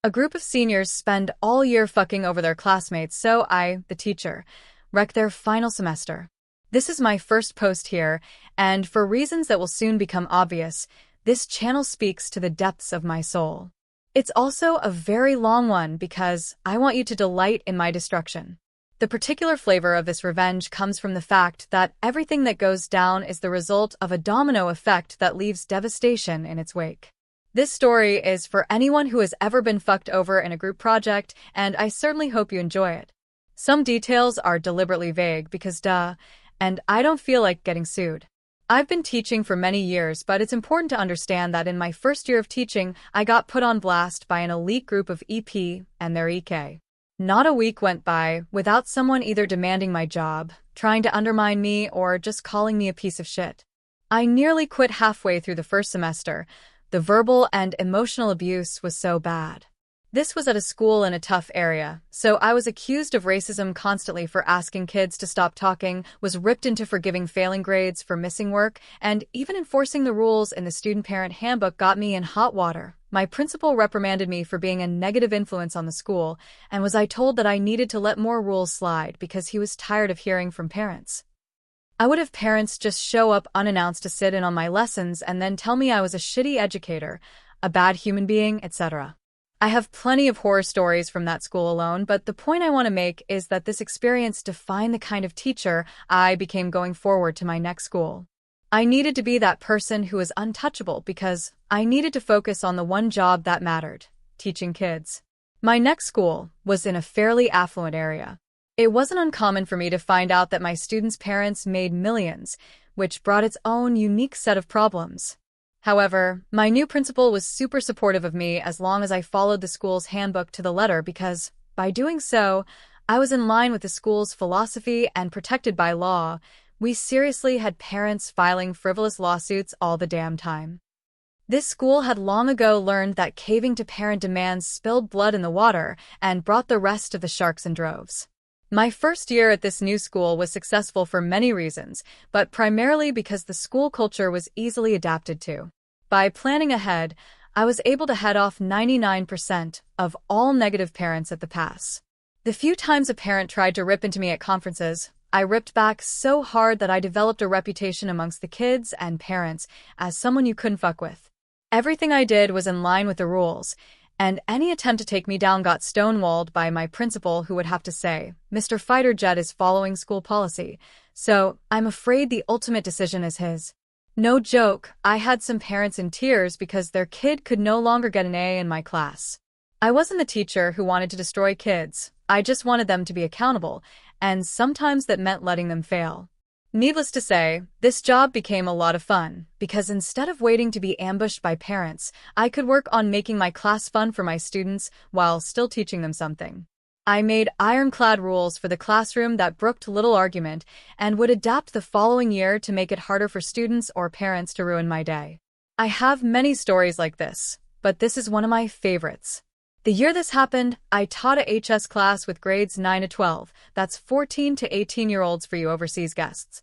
A group of seniors spend all year fucking over their classmates, so I, the teacher, wreck their final semester. This is my first post here, and for reasons that will soon become obvious, this channel speaks to the depths of my soul. It's also a very long one because I want you to delight in my destruction. The particular flavor of this revenge comes from the fact that everything that goes down is the result of a domino effect that leaves devastation in its wake. This story is for anyone who has ever been fucked over in a group project, and I certainly hope you enjoy it. Some details are deliberately vague because duh, and I don't feel like getting sued. I've been teaching for many years, but it's important to understand that in my first year of teaching, I got put on blast by an elite group of EP and their EK. Not a week went by without someone either demanding my job, trying to undermine me, or just calling me a piece of shit. I nearly quit halfway through the first semester. The verbal and emotional abuse was so bad. This was at a school in a tough area, so I was accused of racism constantly for asking kids to stop talking, was ripped into forgiving failing grades for missing work, and even enforcing the rules in the student-parent handbook got me in hot water. My principal reprimanded me for being a negative influence on the school, and was I told that I needed to let more rules slide because he was tired of hearing from parents. I would have parents just show up unannounced to sit in on my lessons and then tell me I was a shitty educator, a bad human being, etc. I have plenty of horror stories from that school alone, but the point I want to make is that this experience defined the kind of teacher I became going forward to my next school. I needed to be that person who was untouchable because I needed to focus on the one job that mattered, teaching kids. My next school was in a fairly affluent area. It wasn't uncommon for me to find out that my students' parents made millions, which brought its own unique set of problems. However, my new principal was super supportive of me as long as I followed the school's handbook to the letter because, by doing so, I was in line with the school's philosophy and protected by law. We seriously had parents filing frivolous lawsuits all the damn time. This school had long ago learned that caving to parent demands spilled blood in the water and brought the rest of the sharks in droves. My first year at this new school was successful for many reasons, but primarily because the school culture was easily adapted to. By planning ahead, I was able to head off 99% of all negative parents at the pass. The few times a parent tried to rip into me at conferences, I ripped back so hard that I developed a reputation amongst the kids and parents as someone you couldn't fuck with. Everything I did was in line with the rules, and any attempt to take me down got stonewalled by my principal, who would have to say, "Mr. Fighter Jet is following school policy, so I'm afraid the ultimate decision is his." No joke, I had some parents in tears because their kid could no longer get an A in my class. I wasn't the teacher who wanted to destroy kids, I just wanted them to be accountable, and sometimes that meant letting them fail. Needless to say, this job became a lot of fun, because instead of waiting to be ambushed by parents, I could work on making my class fun for my students while still teaching them something. I made ironclad rules for the classroom that brooked little argument and would adapt the following year to make it harder for students or parents to ruin my day. I have many stories like this, but this is one of my favorites. The year this happened, I taught a HS class with grades 9 to 12, that's 14 to 18-year-olds for you overseas guests.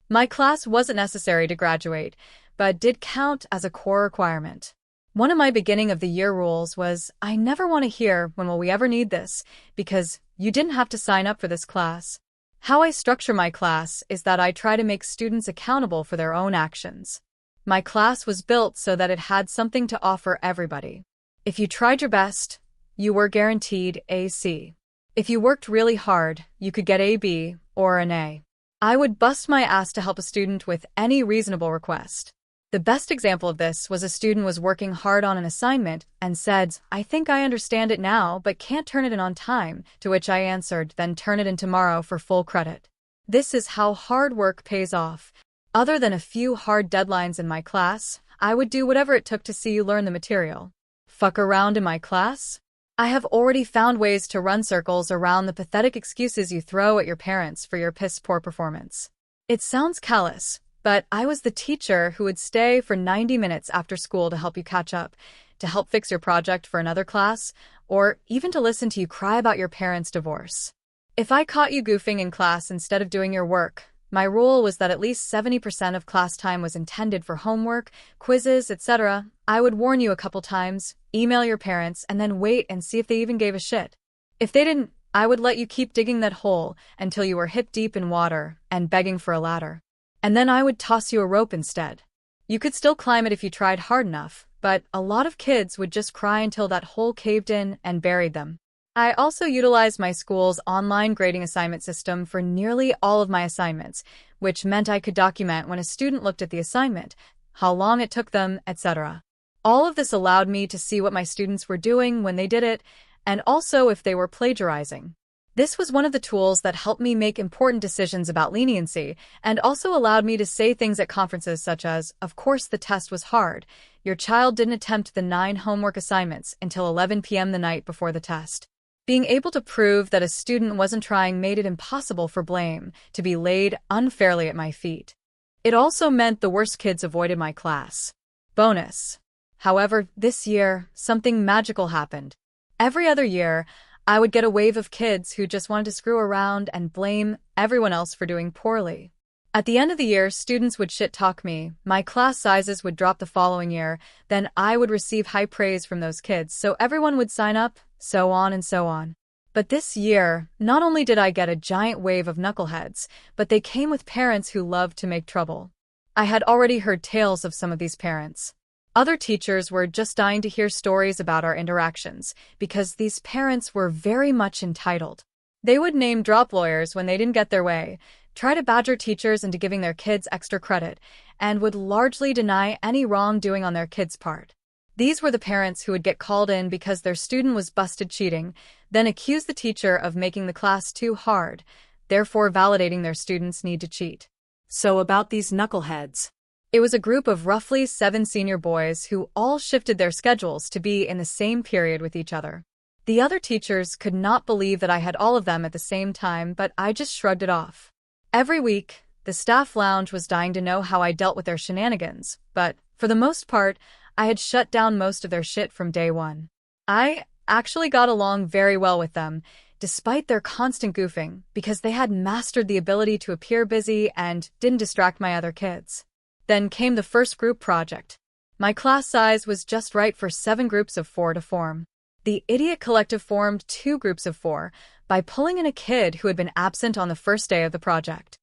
My class wasn't necessary to graduate, but did count as a core requirement. One of my beginning of the year rules was, I never want to hear "when will we ever need this," because you didn't have to sign up for this class. How I structure my class is that I try to make students accountable for their own actions. My class was built so that it had something to offer everybody. If you tried your best, you were guaranteed a C. If you worked really hard, you could get a B or an A. I would bust my ass to help a student with any reasonable request. The best example of this was a student was working hard on an assignment and said, "I think I understand it now, but can't turn it in on time," to which I answered, "Then turn it in tomorrow for full credit." This is how hard work pays off. Other than a few hard deadlines in my class, I would do whatever it took to see you learn the material. Fuck around in my class? I have already found ways to run circles around the pathetic excuses you throw at your parents for your piss-poor performance. It sounds callous, but I was the teacher who would stay for 90 minutes after school to help you catch up, to help fix your project for another class, or even to listen to you cry about your parents' divorce. If I caught you goofing in class instead of doing your work, my rule was that at least 70% of class time was intended for homework, quizzes, etc. I would warn you a couple times, email your parents, and then wait and see if they even gave a shit. If they didn't, I would let you keep digging that hole until you were hip deep in water and begging for a ladder. And then I would toss you a rope instead. You could still climb it if you tried hard enough, but a lot of kids would just cry until that hole caved in and buried them. I also utilized my school's online grading assignment system for nearly all of my assignments, which meant I could document when a student looked at the assignment, how long it took them, etc. All of this allowed me to see what my students were doing when they did it, and also if they were plagiarizing. This was one of the tools that helped me make important decisions about leniency, and also allowed me to say things at conferences such as, "Of course the test was hard. Your child didn't attempt the 9 homework assignments until 11 p.m. the night before the test." Being able to prove that a student wasn't trying made it impossible for blame to be laid unfairly at my feet. It also meant the worst kids avoided my class. Bonus. However, this year, something magical happened. Every other year, I would get a wave of kids who just wanted to screw around and blame everyone else for doing poorly. At the end of the year, students would shit-talk me, my class sizes would drop the following year, then I would receive high praise from those kids, so everyone would sign up, so on and so on. But this year, not only did I get a giant wave of knuckleheads, but they came with parents who loved to make trouble. I had already heard tales of some of these parents. Other teachers were just dying to hear stories about our interactions, because these parents were very much entitled. They would name drop lawyers when they didn't get their way, try to badger teachers into giving their kids extra credit, and would largely deny any wrongdoing on their kids' part. These were the parents who would get called in because their student was busted cheating, then accuse the teacher of making the class too hard, therefore validating their student's need to cheat. So about these knuckleheads. It was a group of roughly 7 senior boys who all shifted their schedules to be in the same period with each other. The other teachers could not believe that I had all of them at the same time, but I just shrugged it off. Every week, the staff lounge was dying to know how I dealt with their shenanigans, but, for the most part, I had shut down most of their shit from day one. I actually got along very well with them, despite their constant goofing, because they had mastered the ability to appear busy and didn't distract my other kids. Then came the first group project. My class size was just right for 7 groups of 4 to form. The idiot collective formed 2 groups of 4 by pulling in a kid who had been absent on the first day of the project.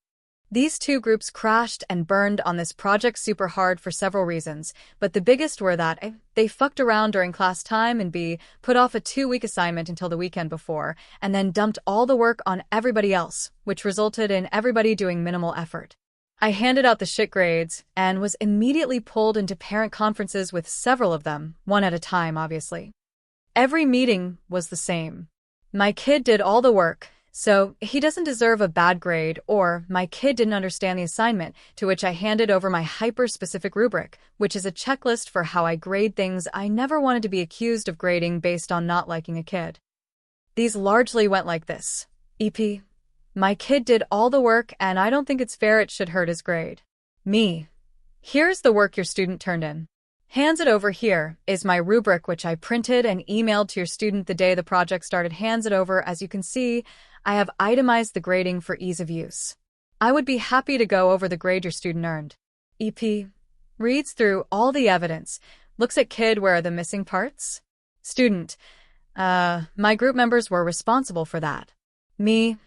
These 2 groups crashed and burned on this project super hard for several reasons, but the biggest were that A, they fucked around during class time, and B, put off a 2-week assignment until the weekend before, and then dumped all the work on everybody else, which resulted in everybody doing minimal effort. I handed out the shit grades and was immediately pulled into parent conferences with several of them, one at a time, obviously. Every meeting was the same. My kid did all the work, so he doesn't deserve a bad grade, or my kid didn't understand the assignment, to which I handed over my hyper-specific rubric, which is a checklist for how I grade things I never wanted to be accused of grading based on not liking a kid. These largely went like this. EP. My kid did all the work and I don't think it's fair it should hurt his grade. Me. Here's the work your student turned in. Hands it over. Here is my rubric which I printed and emailed to your student the day the project started. Hands it over. As you can see, I have itemized the grading for ease of use. I would be happy to go over the grade your student earned. EP. Reads through all the evidence, looks at kid, where are the missing parts? Student. My group members were responsible for that. Me.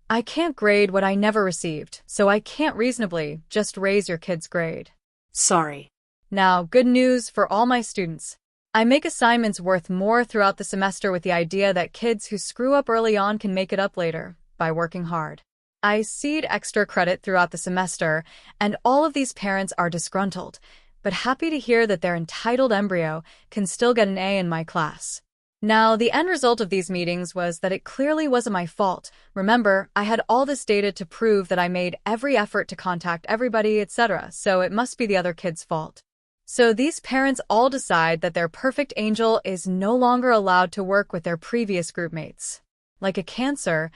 I can't grade what I never received, so I can't reasonably just raise your kid's grade. Sorry. Now, good news for all my students. I make assignments worth more throughout the semester with the idea that kids who screw up early on can make it up later by working hard. I seed extra credit throughout the semester, and all of these parents are disgruntled, but happy to hear that their entitled embryo can still get an A in my class. Now, the end result of these meetings was that it clearly wasn't my fault. Remember, I had all this data to prove that I made every effort to contact everybody, etc., so it must be the other kid's fault. So these parents all decide that their perfect angel is no longer allowed to work with their previous groupmates. Like a cancer,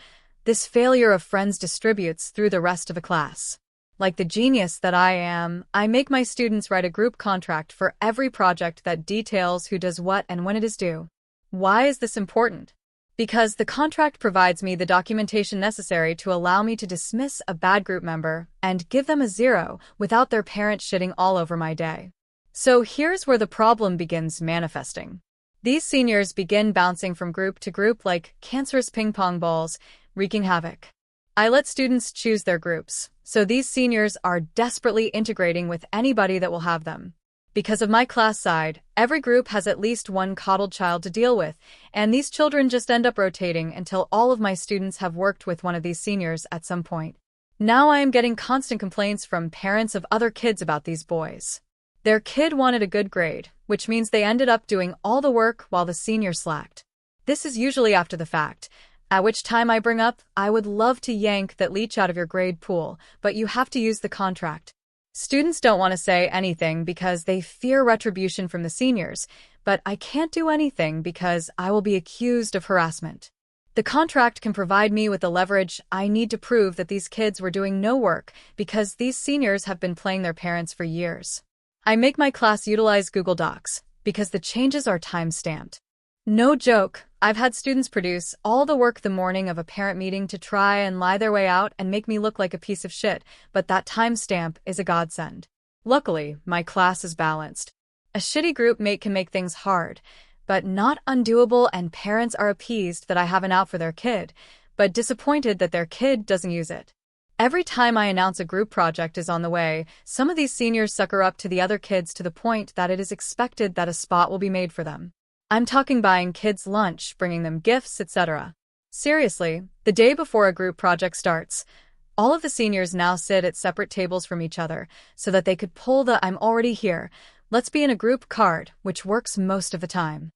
this failure of friends distributes through the rest of the class. Like the genius that I am, I make my students write a group contract for every project that details who does what and when it is due. Why is this important? Because the contract provides me the documentation necessary to allow me to dismiss a bad group member and give them a 0 without their parents shitting all over my day. So here's where the problem begins manifesting. These seniors begin bouncing from group to group like cancerous ping-pong balls, wreaking havoc. I let students choose their groups, so these seniors are desperately integrating with anybody that will have them. Because of my class side, every group has at least one coddled child to deal with, and these children just end up rotating until all of my students have worked with one of these seniors at some point. Now I am getting constant complaints from parents of other kids about these boys. Their kid wanted a good grade, which means they ended up doing all the work while the senior slacked. This is usually after the fact, at which time I bring up, I would love to yank that leech out of your grade pool, but you have to use the contract. Students don't want to say anything because they fear retribution from the seniors, but I can't do anything because I will be accused of harassment. The contract can provide me with the leverage I need to prove that these kids were doing no work because these seniors have been playing their parents for years. I make my class utilize Google Docs because the changes are time-stamped. No joke, I've had students produce all the work the morning of a parent meeting to try and lie their way out and make me look like a piece of shit, but that timestamp is a godsend. Luckily, my class is balanced. A shitty group mate can make things hard, but not undoable, and parents are appeased that I have an out for their kid, but disappointed that their kid doesn't use it. Every time I announce a group project is on the way, some of these seniors sucker up to the other kids to the point that it is expected that a spot will be made for them. I'm talking buying kids lunch, bringing them gifts, etc. Seriously, the day before a group project starts, all of the seniors now sit at separate tables from each other so that they could pull the "I'm already here, let's be in a group" card, which works most of the time.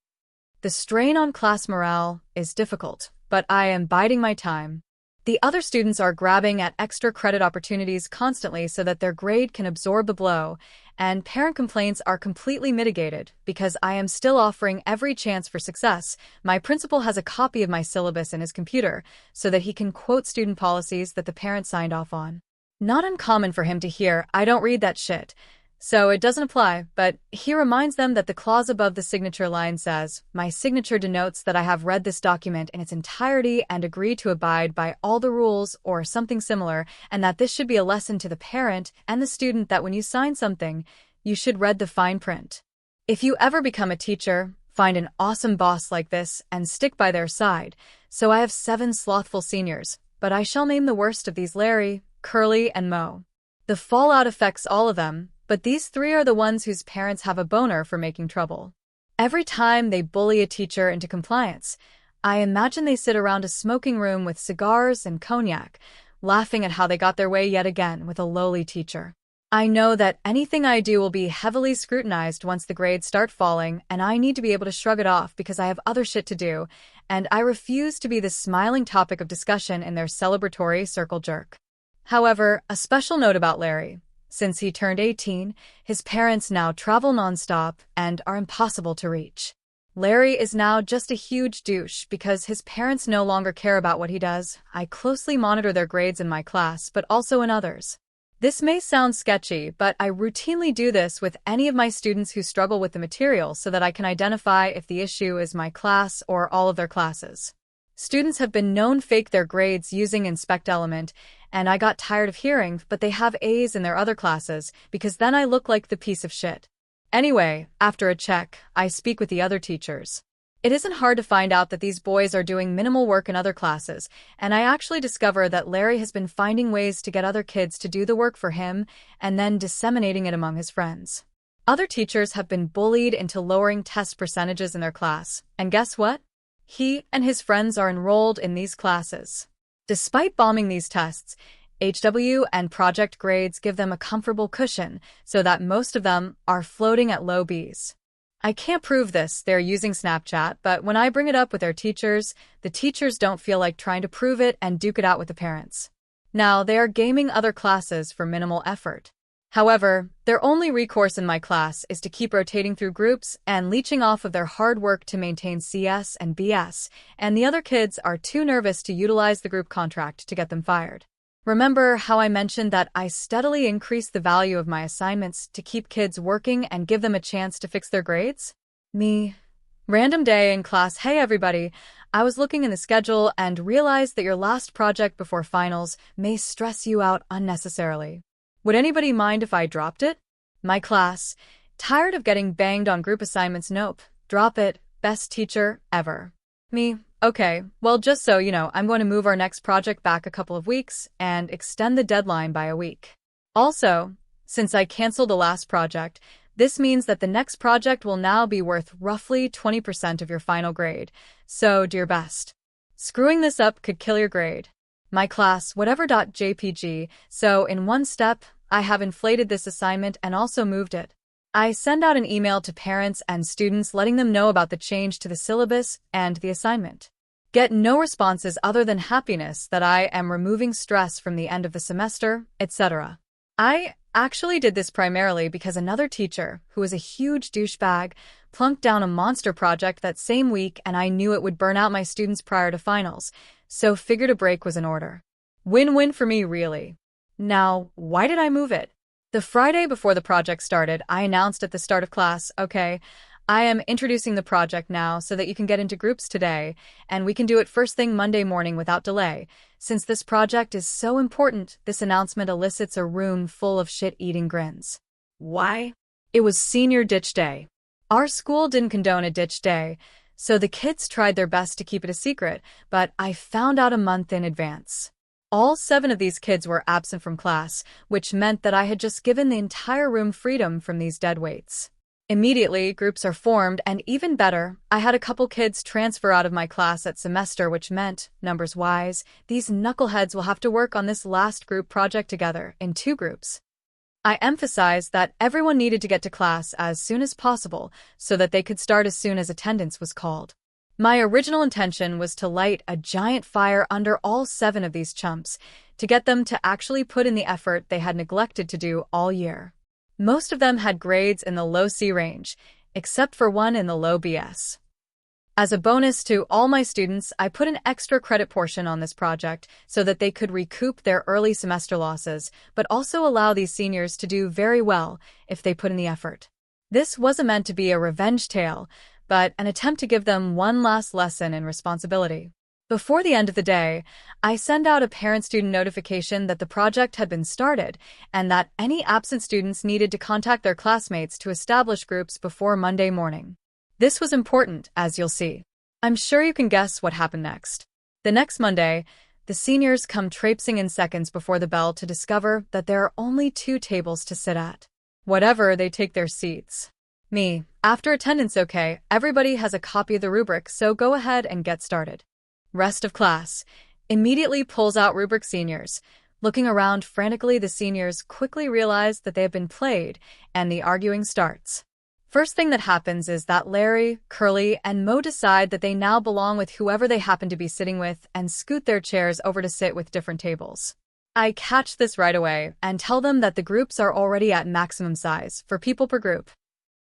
The strain on class morale is difficult, but I am biding my time. The other students are grabbing at extra credit opportunities constantly so that their grade can absorb the blow, and parent complaints are completely mitigated because I am still offering every chance for success. My principal has a copy of my syllabus in his computer so that he can quote student policies that the parent signed off on. Not uncommon for him to hear, "I don't read that shit," so it doesn't apply, but he reminds them that the clause above the signature line says, "My signature denotes that I have read this document in its entirety and agree to abide by all the rules," or something similar, and that this should be a lesson to the parent and the student that when you sign something, you should read the fine print. If you ever become a teacher, find an awesome boss like this and stick by their side. So I have 7 slothful seniors, but I shall name the worst of these Larry, Curly, and Mo. The fallout affects all of them, but these 3 are the ones whose parents have a boner for making trouble. Every time they bully a teacher into compliance, I imagine they sit around a smoking room with cigars and cognac, laughing at how they got their way yet again with a lowly teacher. I know that anything I do will be heavily scrutinized once the grades start falling, and I need to be able to shrug it off because I have other shit to do, and I refuse to be the smiling topic of discussion in their celebratory circle jerk. However, a special note about Larry. Since he turned 18, his parents now travel nonstop and are impossible to reach. Larry is now just a huge douche because his parents no longer care about what he does. I closely monitor their grades in my class, but also in others. This may sound sketchy, but I routinely do this with any of my students who struggle with the material so that I can identify if the issue is my class or all of their classes. Students have been known fake their grades using Inspect Element, and I got tired of hearing, but they have A's in their other classes, because then I look like the piece of shit. Anyway, after a check, I speak with the other teachers. It isn't hard to find out that these boys are doing minimal work in other classes, and I actually discover that Larry has been finding ways to get other kids to do the work for him and then disseminating it among his friends. Other teachers have been bullied into lowering test percentages in their class, and guess what? He and his friends are enrolled in these classes. Despite bombing these tests, HW and project grades give them a comfortable cushion so that most of them are floating at low B's. I can't prove this, they're using Snapchat, but when I bring it up with their teachers, the teachers don't feel like trying to prove it and duke it out with the parents. Now, they are gaming other classes for minimal effort. However, their only recourse in my class is to keep rotating through groups and leeching off of their hard work to maintain CS and BS, and the other kids are too nervous to utilize the group contract to get them fired. Remember how I mentioned that I steadily increase the value of my assignments to keep kids working and give them a chance to fix their grades? Me. Random day in class. Hey everybody, I was looking in the schedule and realized that your last project before finals may stress you out unnecessarily. Would anybody mind if I dropped it? My class. Tired of getting banged on group assignments? Nope. Drop it. best teacher ever. Me, okay, well, just so you know, I'm going to move our next project back a couple of weeks and extend the deadline by a week. Also, since I canceled the last project, this means that the next project will now be worth roughly 20% of your final grade. So do your best. Screwing this up could kill your grade. My class, whatever.jpg, so in one step, I have inflated this assignment and also moved it. I send out an email to parents and students letting them know about the change to the syllabus and the assignment. Get no responses other than happiness that I am removing stress from the end of the semester, etc. I actually did this primarily because another teacher, who was a huge douchebag, plunked down a monster project that same week and I knew it would burn out my students prior to finals, so figured a break was in order. Win-win for me, really. Now, why did I move it? The Friday before the project started, I announced at the start of class, okay, I am introducing the project now so that you can get into groups today, and we can do it first thing Monday morning without delay. Since this project is so important, this announcement elicits a room full of shit-eating grins. Why? It was senior ditch day. Our school didn't condone a ditch day, so the kids tried their best to keep it a secret, but I found out a month in advance. All 7 of these kids were absent from class, which meant that I had just given the entire room freedom from these deadweights. Immediately, groups are formed, and even better, I had a couple kids transfer out of my class at semester, which meant, numbers-wise, these knuckleheads will have to work on this last group project together in 2 groups. I emphasized that everyone needed to get to class as soon as possible so that they could start as soon as attendance was called. My original intention was to light a giant fire under all 7 of these chumps to get them to actually put in the effort they had neglected to do all year. Most of them had grades in the low C range, except for one in the low BS. As a bonus to all my students, I put an extra credit portion on this project so that they could recoup their early semester losses, but also allow these seniors to do very well if they put in the effort. This wasn't meant to be a revenge tale, but an attempt to give them one last lesson in responsibility. Before the end of the day, I send out a parent-student notification that the project had been started and that any absent students needed to contact their classmates to establish groups before Monday morning. This was important, as you'll see. I'm sure you can guess what happened next. The next Monday, the seniors come traipsing in seconds before the bell to discover that there are only 2 tables to sit at. Whatever, they take their seats. Me, after attendance okay, everybody has a copy of the rubric, so go ahead and get started. Rest of class immediately pulls out rubric seniors. Looking around frantically, the seniors quickly realize that they have been played, and the arguing starts. First thing that happens is that Larry, Curly, and Mo decide that they now belong with whoever they happen to be sitting with and scoot their chairs over to sit with different tables. I catch this right away and tell them that the groups are already at maximum size for people per group.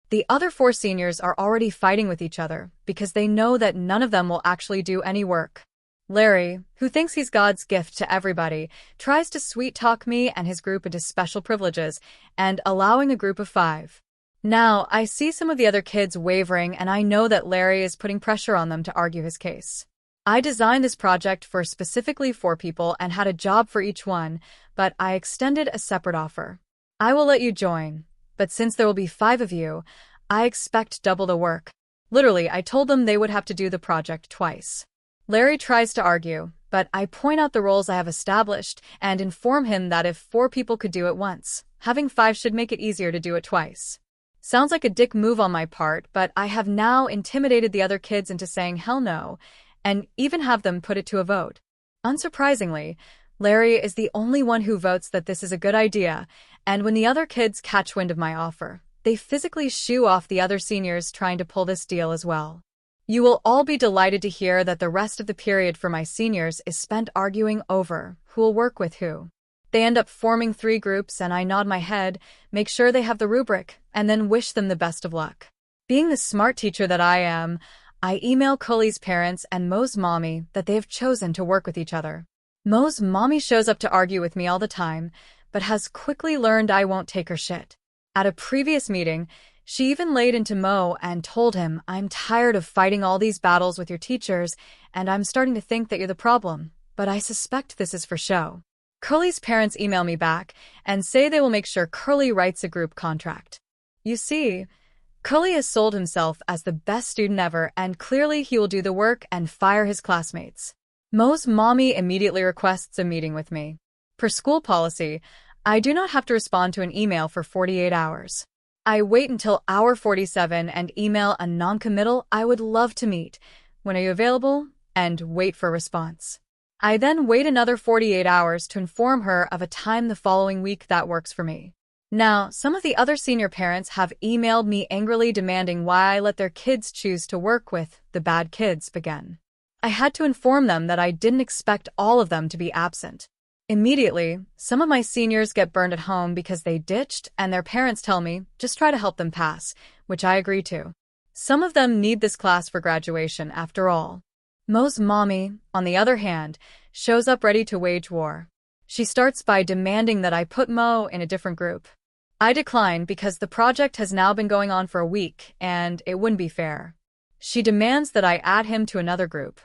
The other 4 seniors are already fighting with each other because they know that none of them will actually do any work. Larry, who thinks he's God's gift to everybody, tries to sweet-talk me and his group into special privileges and allowing a group of 5. Now, I see some of the other kids wavering, and I know that Larry is putting pressure on them to argue his case. I designed this project for specifically 4 people and had a job for each one, but I extended a separate offer. I will let you join, but since there will be 5 of you, I expect double the work. Literally, I told them they would have to do the project twice. Larry tries to argue, but I point out the roles I have established and inform him that if 4 people could do it once, having 5 should make it easier to do it twice. Sounds like a dick move on my part, but I have now intimidated the other kids into saying hell no, and even have them put it to a vote. Unsurprisingly, Larry is the only one who votes that this is a good idea, and when the other kids catch wind of my offer, they physically shoo off the other seniors trying to pull this deal as well. You will all be delighted to hear that the rest of the period for my seniors is spent arguing over who will work with who. They end up forming 3 groups, and I nod my head, make sure they have the rubric, and then wish them the best of luck. Being the smart teacher that I am, I email Cully's parents and Mo's mommy that they have chosen to work with each other. Mo's mommy shows up to argue with me all the time, but has quickly learned I won't take her shit. At a previous meeting, she even laid into Mo and told him, I'm tired of fighting all these battles with your teachers, and I'm starting to think that you're the problem, but I suspect this is for show. Curly's parents email me back and say they will make sure Curly writes a group contract. You see, Curly has sold himself as the best student ever, and clearly he will do the work and fire his classmates. Mo's mommy immediately requests a meeting with me. Per school policy, I do not have to respond to an email for 48 hours. I wait until hour 47 and email a non-committal "I would love to meet. When are you available?" and wait for a response. I then wait another 48 hours to inform her of a time the following week that works for me. Now, some of the other senior parents have emailed me angrily demanding why I let their kids choose to work with the bad kids again. I had to inform them that I didn't expect all of them to be absent. Immediately, some of my seniors get burned at home because they ditched, and their parents tell me, just try to help them pass, which I agree to. Some of them need this class for graduation, after all. Mo's mommy, on the other hand, shows up ready to wage war. She starts by demanding that I put Mo in a different group. I decline because the project has now been going on for a week, and it wouldn't be fair. She demands that I add him to another group.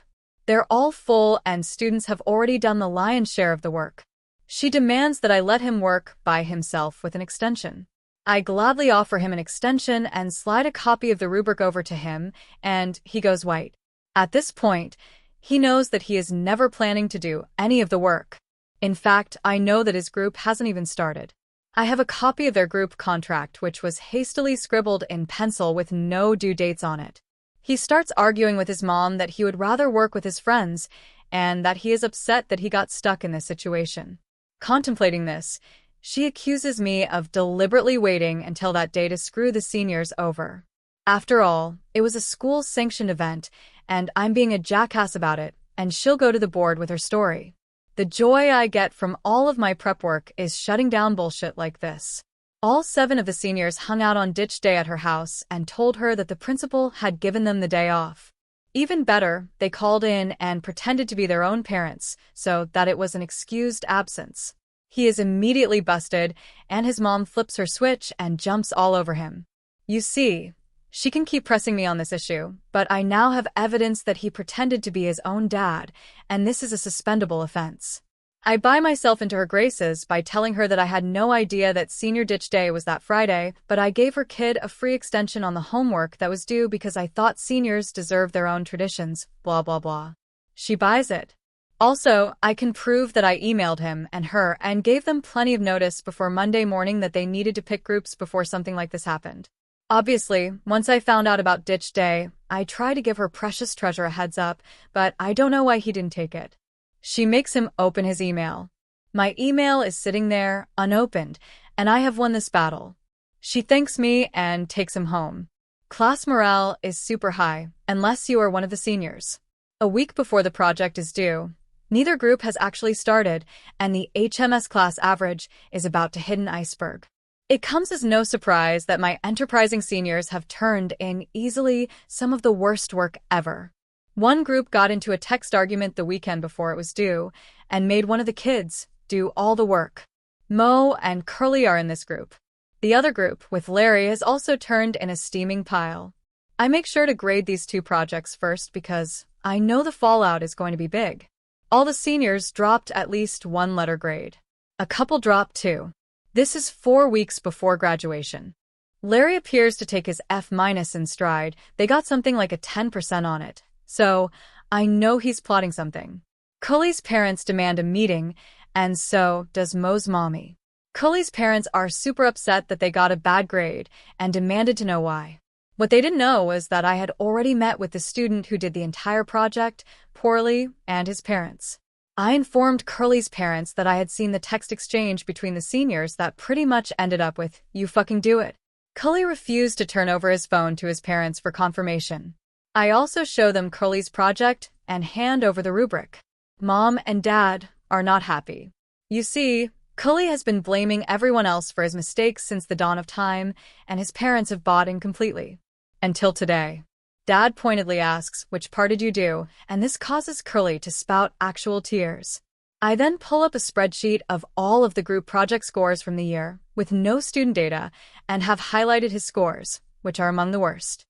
They're all full, and students have already done the lion's share of the work. She demands that I let him work by himself with an extension. I gladly offer him an extension and slide a copy of the rubric over to him, and he goes white. At this point, he knows that he is never planning to do any of the work. In fact, I know that his group hasn't even started. I have a copy of their group contract, which was hastily scribbled in pencil with no due dates on it. He starts arguing with his mom that he would rather work with his friends, and that he is upset that he got stuck in this situation. Contemplating this, she accuses me of deliberately waiting until that day to screw the seniors over. After all, it was a school-sanctioned event, and I'm being a jackass about it, and she'll go to the board with her story. The joy I get from all of my prep work is shutting down bullshit like this. All 7 of the seniors hung out on ditch day at her house and told her that the principal had given them the day off. Even better, they called in and pretended to be their own parents, so that it was an excused absence. He is immediately busted, and his mom flips her switch and jumps all over him. You see, she can keep pressing me on this issue, but I now have evidence that he pretended to be his own dad, and this is a suspendable offense. I buy myself into her graces by telling her that I had no idea that senior ditch day was that Friday, but I gave her kid a free extension on the homework that was due because I thought seniors deserve their own traditions, blah blah blah. She buys it. Also, I can prove that I emailed him and her and gave them plenty of notice before Monday morning that they needed to pick groups before something like this happened. Obviously, once I found out about ditch day, I tried to give her precious treasure a heads up, but I don't know why he didn't take it. She makes him open his email. My email is sitting there, unopened, and I have won this battle. She thanks me and takes him home. Class morale is super high, unless you are one of the seniors. A week before the project is due, neither group has actually started, and the HMS class average is about to hit an iceberg. It comes as no surprise that my enterprising seniors have turned in easily some of the worst work ever. One group got into a text argument the weekend before it was due, and made one of the kids do all the work. Mo and Curly are in this group. The other group, with Larry, has also turned in a steaming pile. I make sure to grade these 2 projects first because I know the fallout is going to be big. All the seniors dropped at least 1 letter grade. A couple dropped 2. This is 4 weeks before graduation. Larry appears to take his F- in stride. They got something like a 10% on it. So, I know he's plotting something. Curly's parents demand a meeting, and so does Mo's mommy. Curly's parents are super upset that they got a bad grade, and demanded to know why. What they didn't know was that I had already met with the student who did the entire project, poorly, and his parents. I informed Curly's parents that I had seen the text exchange between the seniors that pretty much ended up with, "You fucking do it." Curly refused to turn over his phone to his parents for confirmation. I also show them Curly's project and hand over the rubric. Mom and Dad are not happy. You see, Curly has been blaming everyone else for his mistakes since the dawn of time, and his parents have bought in completely. Until today. Dad pointedly asks, "Which part did you do?" and this causes Curly to spout actual tears. I then pull up a spreadsheet of all of the group project scores from the year, with no student data, and have highlighted his scores, which are among the worst.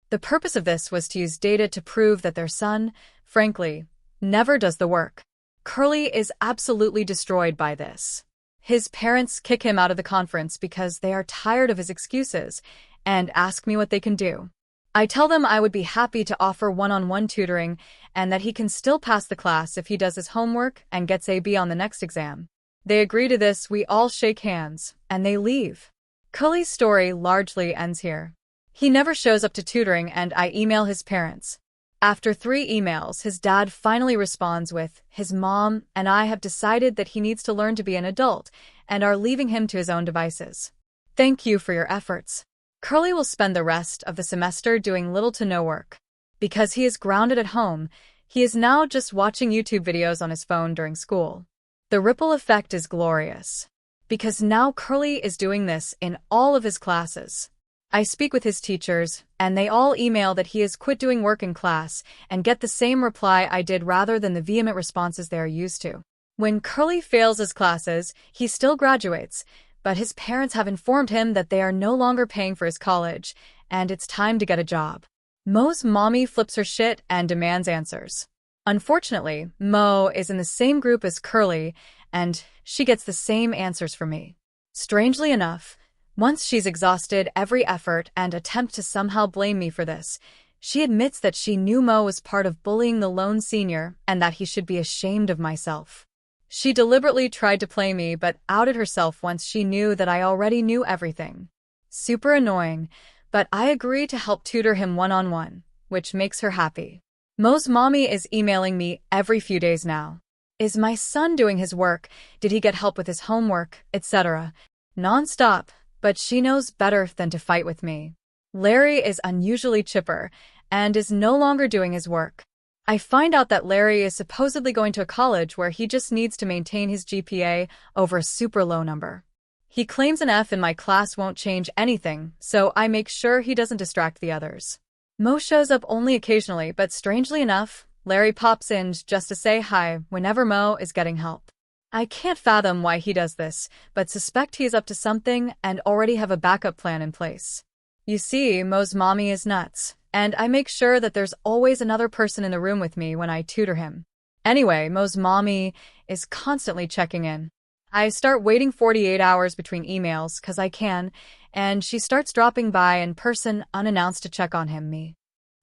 The purpose of this was to use data to prove that their son, frankly, never does the work. Curly is absolutely destroyed by this. His parents kick him out of the conference because they are tired of his excuses, and ask me what they can do. I tell them I would be happy to offer one-on-one tutoring and that he can still pass the class if he does his homework and gets a B on the next exam. They agree to this, we all shake hands, and they leave. Cully's story largely ends here. He never shows up to tutoring and I email his parents. After 3 emails, his dad finally responds with, his mom and I have decided that he needs to learn to be an adult and are leaving him to his own devices. Thank you for your efforts. Curly will spend the rest of the semester doing little to no work. Because he is grounded at home, he is now just watching YouTube videos on his phone during school. The ripple effect is glorious. Because now Curly is doing this in all of his classes. I speak with his teachers, and they all email that he has quit doing work in class and get the same reply I did rather than the vehement responses they are used to. When Curly fails his classes, he still graduates, but his parents have informed him that they are no longer paying for his college, and it's time to get a job. Mo's mommy flips her shit and demands answers. Unfortunately, Mo is in the same group as Curly, and she gets the same answers from me. Strangely enough, once she's exhausted every effort and attempt to somehow blame me for this, she admits that she knew Mo was part of bullying the lone senior and that he should be ashamed of myself. She deliberately tried to play me but outed herself once she knew that I already knew everything. Super annoying, but I agree to help tutor him one-on-one, which makes her happy. Mo's mommy is emailing me every few days now. Is my son doing his work? Did he get help with his homework? Etc. Non-stop, but she knows better than to fight with me. Larry is unusually chipper and is no longer doing his work. I find out that Larry is supposedly going to a college where he just needs to maintain his GPA over a super low number. He claims an F in my class won't change anything, so I make sure he doesn't distract the others. Mo shows up only occasionally, but strangely enough, Larry pops in just to say hi whenever Mo is getting help. I can't fathom why he does this, but suspect he is up to something and already have a backup plan in place. You see, Mo's mommy is nuts, and I make sure that there's always another person in the room with me when I tutor him. Anyway, Mo's mommy is constantly checking in. I start waiting 48 hours between emails, 'cause I can, and she starts dropping by in person unannounced to check on me.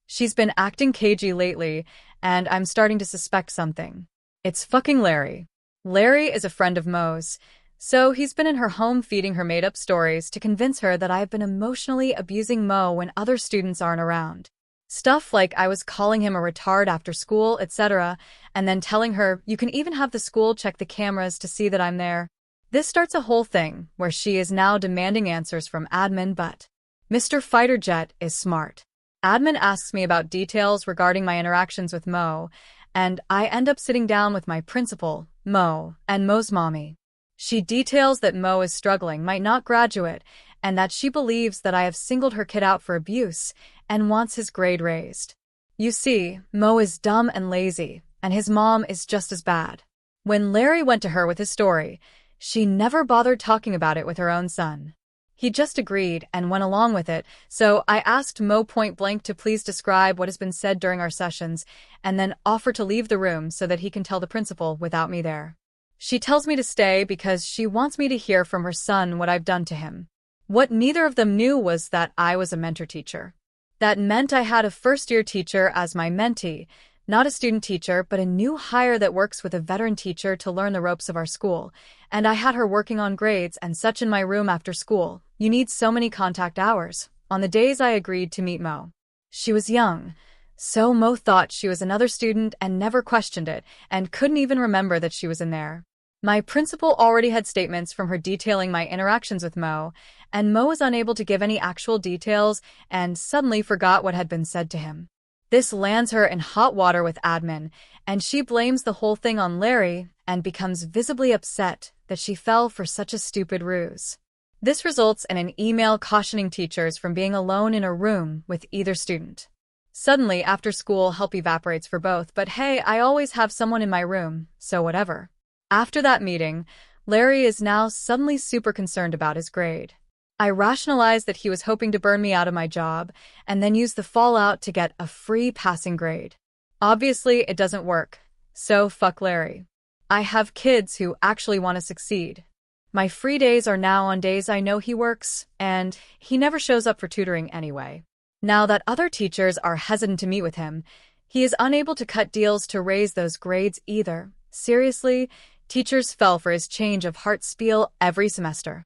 She's been acting cagey lately, and I'm starting to suspect something. It's fucking Larry. Larry is a friend of Mo's, so he's been in her home feeding her made-up stories to convince her that I've been emotionally abusing Mo when other students aren't around. Stuff like I was calling him a retard after school, etc., and then telling her, you can even have the school check the cameras to see that I'm there. This starts a whole thing where she is now demanding answers from admin, but Mr. Fighter Jet is smart. Admin asks me about details regarding my interactions with Mo, and I end up sitting down with my principal, Mo, and Mo's mommy. She details that Mo is struggling, might not graduate, and that she believes that I have singled her kid out for abuse and wants his grade raised. You see, Mo is dumb and lazy, and his mom is just as bad. When Larry went to her with his story, she never bothered talking about it with her own son. He just agreed and went along with it, so I asked Mo point blank to please describe what has been said during our sessions and then offer to leave the room so that he can tell the principal without me there. She tells me to stay because she wants me to hear from her son what I've done to him. What neither of them knew was that I was a mentor teacher. That meant I had a first-year teacher as my mentee, not a student teacher, but a new hire that works with a veteran teacher to learn the ropes of our school, and I had her working on grades and such in my room after school. You need so many contact hours. On the days I agreed to meet Mo. She was young, so Mo thought she was another student and never questioned it, and couldn't even remember that she was in there. My principal already had statements from her detailing my interactions with Mo, and Mo was unable to give any actual details and suddenly forgot what had been said to him. This lands her in hot water with admin, and she blames the whole thing on Larry and becomes visibly upset that she fell for such a stupid ruse. This results in an email cautioning teachers from being alone in a room with either student. Suddenly, after school, help evaporates for both, but hey, I always have someone in my room, so whatever. After that meeting, Larry is now suddenly super concerned about his grade. I rationalized that he was hoping to burn me out of my job and then use the fallout to get a free passing grade. Obviously, it doesn't work, so fuck Larry. I have kids who actually want to succeed. My free days are now on days I know he works, and he never shows up for tutoring anyway. Now that other teachers are hesitant to meet with him, he is unable to cut deals to raise those grades either. Seriously, teachers fell for his change of heart spiel every semester.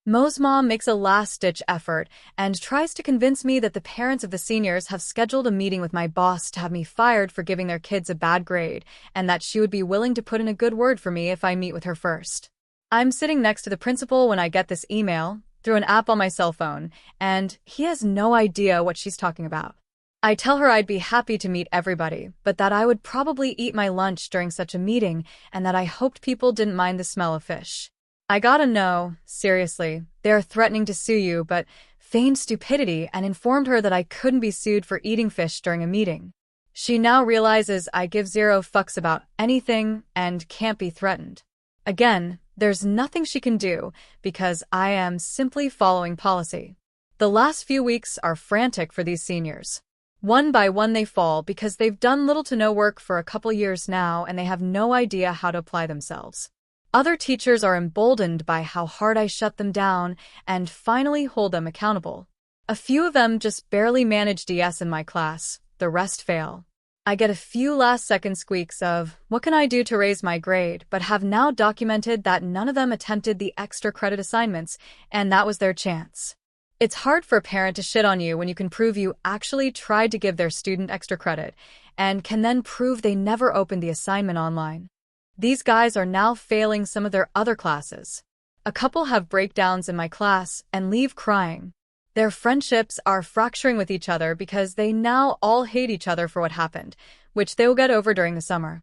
Mo's mom makes a last-ditch effort and tries to convince me that the parents of the seniors have scheduled a meeting with my boss to have me fired for giving their kids a bad grade, and that she would be willing to put in a good word for me if I meet with her first. I'm sitting next to the principal when I get this email, through an app on my cell phone, and he has no idea what she's talking about. I tell her I'd be happy to meet everybody, but that I would probably eat my lunch during such a meeting and that I hoped people didn't mind the smell of fish. I gotta know, seriously, they're threatening to sue you, but feigned stupidity and informed her that I couldn't be sued for eating fish during a meeting. She now realizes I give zero fucks about anything and can't be threatened. Again, there's nothing she can do because I am simply following policy. The last few weeks are frantic for these seniors. One by one they fall because they've done little to no work for a couple years now and they have no idea how to apply themselves. Other teachers are emboldened by how hard I shut them down and finally hold them accountable. A few of them just barely manage DS in my class, the rest fail. I get a few last-second squeaks of, what can I do to raise my grade, but have now documented that none of them attempted the extra credit assignments, and that was their chance. It's hard for a parent to shit on you when you can prove you actually tried to give their student extra credit, and can then prove they never opened the assignment online. These guys are now failing some of their other classes. A couple have breakdowns in my class and leave crying. Their friendships are fracturing with each other because they now all hate each other for what happened, which they will get over during the summer.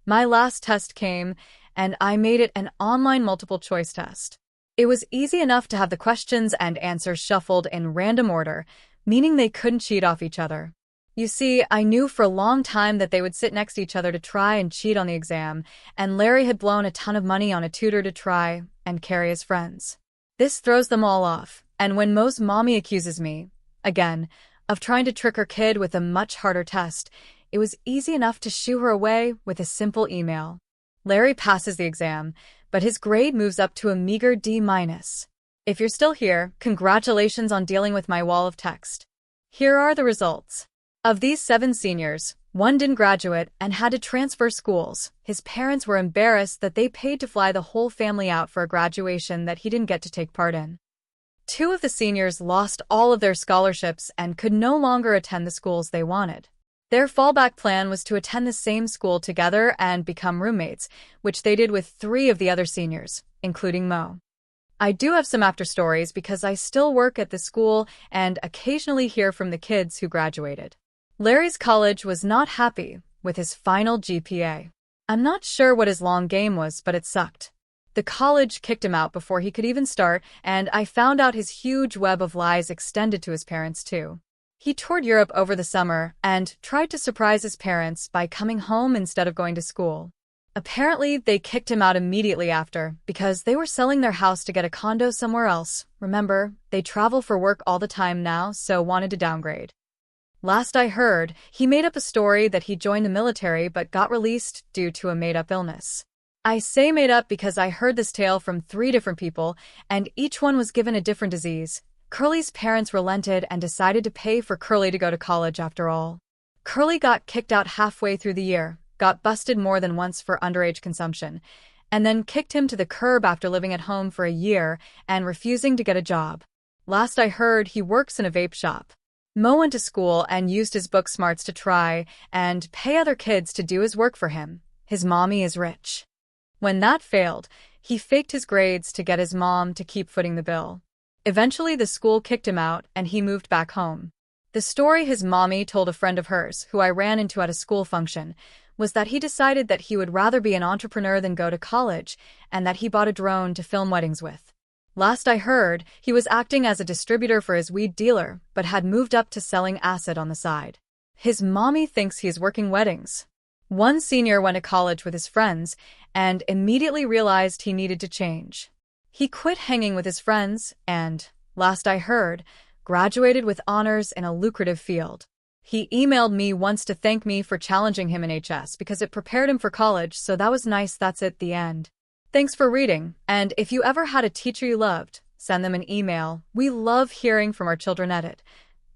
My last test came, and I made it an online multiple-choice test. It was easy enough to have the questions and answers shuffled in random order, meaning they couldn't cheat off each other. You see, I knew for a long time that they would sit next to each other to try and cheat on the exam, and Larry had blown a ton of money on a tutor to try and carry his friends. This throws them all off, and when Mo's mommy accuses me, again, of trying to trick her kid with a much harder test, it was easy enough to shoo her away with a simple email. Larry passes the exam, but his grade moves up to a meager D-. If you're still here, congratulations on dealing with my wall of text. Here are the results. Of these 7 seniors, 1 didn't graduate and had to transfer schools. His parents were embarrassed that they paid to fly the whole family out for a graduation that he didn't get to take part in. 2 of the seniors lost all of their scholarships and could no longer attend the schools they wanted. Their fallback plan was to attend the same school together and become roommates, which they did with 3 of the other seniors, including Mo. I do have some after stories because I still work at the school and occasionally hear from the kids who graduated. Larry's college was not happy with his final GPA. I'm not sure what his long game was, but it sucked. The college kicked him out before he could even start, and I found out his huge web of lies extended to his parents too. He toured Europe over the summer and tried to surprise his parents by coming home instead of going to school. Apparently, they kicked him out immediately after because they were selling their house to get a condo somewhere else. Remember, they travel for work all the time now, so wanted to downgrade. Last I heard, he made up a story that he joined the military but got released due to a made-up illness. I say made up because I heard this tale from 3 different people, and each one was given a different disease. Curly's parents relented and decided to pay for Curly to go to college after all. Curly got kicked out halfway through the year, got busted more than once for underage consumption, and then kicked him to the curb after living at home for a year and refusing to get a job. Last I heard, he works in a vape shop. Mo went to school and used his book smarts to try and pay other kids to do his work for him. His mommy is rich. When that failed, he faked his grades to get his mom to keep footing the bill. Eventually, the school kicked him out and he moved back home. The story his mommy told a friend of hers, who I ran into at a school function, was that he decided that he would rather be an entrepreneur than go to college, and that he bought a drone to film weddings with. Last I heard, he was acting as a distributor for his weed dealer, but had moved up to selling acid on the side. His mommy thinks he is working weddings. One senior went to college with his friends and immediately realized he needed to change. He quit hanging with his friends and, last I heard, graduated with honors in a lucrative field. He emailed me once to thank me for challenging him in HS because it prepared him for college, so that was nice. That's it, the end. Thanks for reading, and if you ever had a teacher you loved, send them an email. We love hearing from our children. Edit.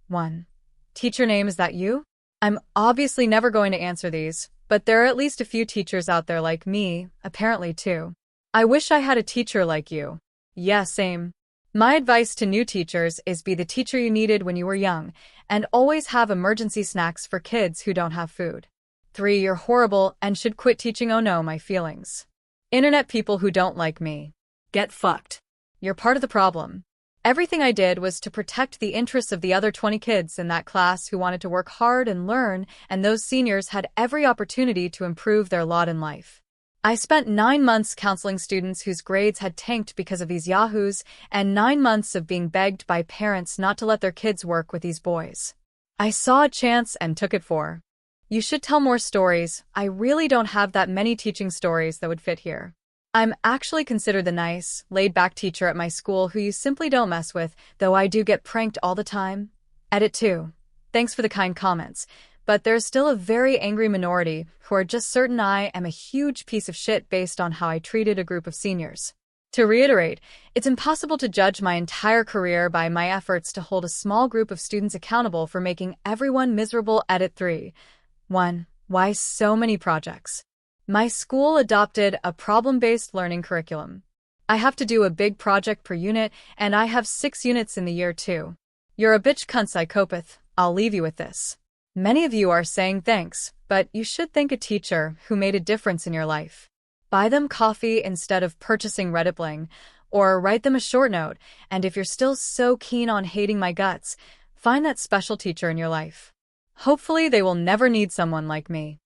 1. Teacher name, is that you? I'm obviously never going to answer these, but there are at least a few teachers out there like me, apparently too. I wish I had a teacher like you. Yeah, same. My advice to new teachers is be the teacher you needed when you were young, and always have emergency snacks for kids who don't have food. 3. You're horrible and should quit teaching. Oh no, my feelings. Internet people who don't like me. Get fucked. You're part of the problem. Everything I did was to protect the interests of the other 20 kids in that class who wanted to work hard and learn, and those seniors had every opportunity to improve their lot in life. I spent 9 months counseling students whose grades had tanked because of these yahoos, and 9 months of being begged by parents not to let their kids work with these boys. I saw a chance and took it for. You should tell more stories. I really don't have that many teaching stories that would fit here. I'm actually considered the nice, laid-back teacher at my school who you simply don't mess with, though I do get pranked all the time. Edit 2. Thanks for the kind comments, but there's still a very angry minority who are just certain I am a huge piece of shit based on how I treated a group of seniors. To reiterate, it's impossible to judge my entire career by my efforts to hold a small group of students accountable for making everyone miserable. Edit 3. 1. Why so many projects? My school adopted a problem-based learning curriculum. I have to do a big project per unit, and I have 6 units in the year too. You're a bitch cunt psychopath. I'll leave you with this. Many of you are saying thanks, but you should thank a teacher who made a difference in your life. Buy them coffee instead of purchasing Reddit bling, or write them a short note, and if you're still so keen on hating my guts, find that special teacher in your life. Hopefully they will never need someone like me.